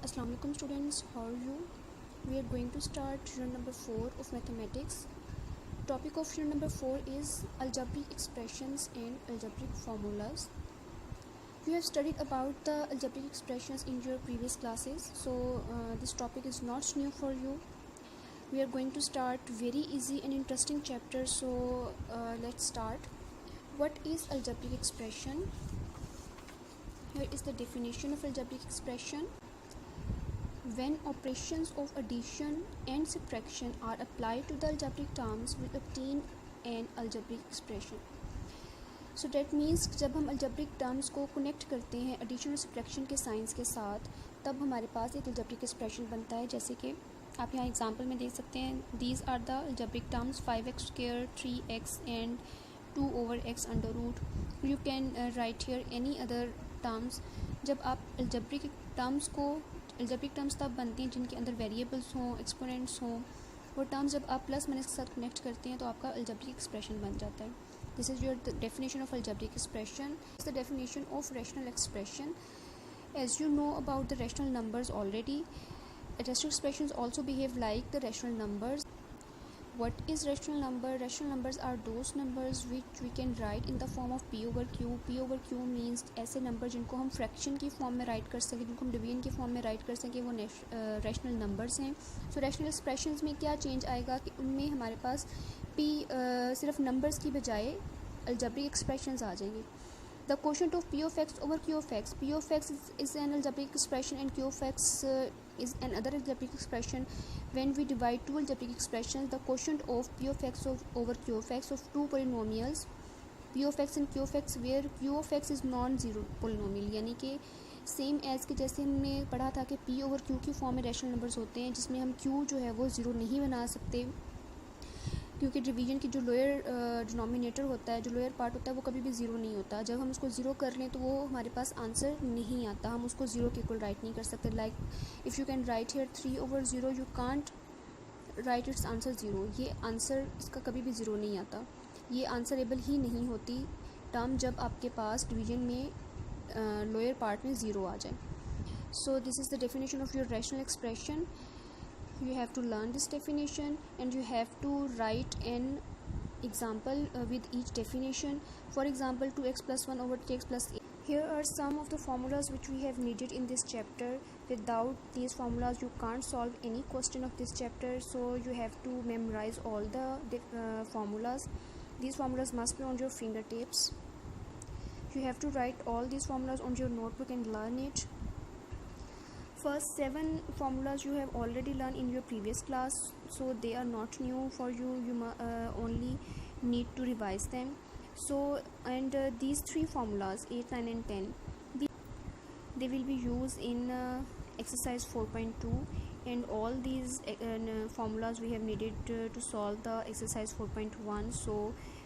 Assalamu alaikum students, how are you? We are going to start unit number 4 of mathematics. Topic of unit number 4 is algebraic expressions and algebraic formulas. You have studied about the algebraic expressions in your previous classes, so this topic is not new for you. We are going to start very easy and interesting chapter, so let's start. What is algebraic expression? Here is the definition of algebraic expression. When operations of addition and subtraction are applied to the algebraic terms, we obtain an algebraic expression. So that means जब हम algebraic terms को connect करते हैं addition और subtraction के signs के साथ, तब हमारे पास एक algebraic expression बनता है. जैसे कि आप यहाँ example में देख सकते हैं, these are the algebraic terms 5x square, 3x and 2 over x under root. You can write here any other terms. जब आप algebraic टर्म्स तब बनती हैं जिनके अंदर वेरिएबल्स हों, एक्सपोनेंट्स हों. वो टर्म्स जब आप प्लस माइनस के साथ कनेक्ट करते हैं तो आपका अलजेब्रिक एक्सप्रेशन बन जाता है. This is your definition of algebraic expression. Is the definition of rational expression. As you know about the rational numbers already, rational expressions also behave like the rational numbers. What is rational number? Rational numbers are those numbers which we can write in the form of p over q. p over q means ऐसे number जिनको हम fraction की form में right कर सकें, जिनको हम division की फॉर्म में राइट कर सकें, वो रैशनल नंबर्स हैं. सो रैशनल एक्सप्रेशंस में क्या चेंज आएगा कि उनमें हमारे पास p सिर्फ नंबर्स की बजाय अलजेब्रिक एक्सप्रेशंस आ जाएंगे. The quotient of p of x over q of x. p of x is an algebraic expression and q of x is another algebraic expression. When we divide two algebraic expressions, the quotient of p of x over q of x of two polynomials p of x and q of x, where q of x is non-zero polynomial, यानी कि same as के जैसे हमने पढ़ा था कि p over q की form में रैशनल नंबर्स होते हैं जिसमें हम q जो है वो ज़ीरो नहीं बना सकते, क्योंकि डिवीजन की जो लोअर डिनोमिनेटर होता है, जो लोअर पार्ट होता है, वो कभी भी ज़ीरो नहीं होता. जब हम उसको ज़ीरो कर लें तो वो हमारे पास आंसर नहीं आता, हम उसको ज़ीरो के इक्वल राइट नहीं कर सकते. Like if you can write here 3 over 0, you can't right it's answer zero. ये आंसर इसका कभी भी ज़ीरो नहीं आता, ये आंसरेबल ही नहीं होती टर्म जब आपके पास डिवीजन में लोअर पार्ट में ज़ीरो आ जाए. So this is the definition of your rational expression. You have to learn this definition and you have to write an example with each definition. For example, 2x plus 1 over 3x plus 8. Here are some of the formulas which we have needed in this chapter. Without these formulas you can't solve any question of this chapter, so you have to memorize all the formulas. These formulas must be on your fingertips. You have to write all these formulas on your notebook and learn it. First 7 formulas you have already learned in your previous class, so they are not new for you. You only need to revise them. So and these 3 formulas 8, 9 and 10, they will be used in exercise 4.2, and all these formulas we have needed to solve the exercise 4.1. so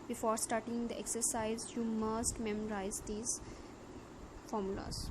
before starting the exercise you must memorize these formulas.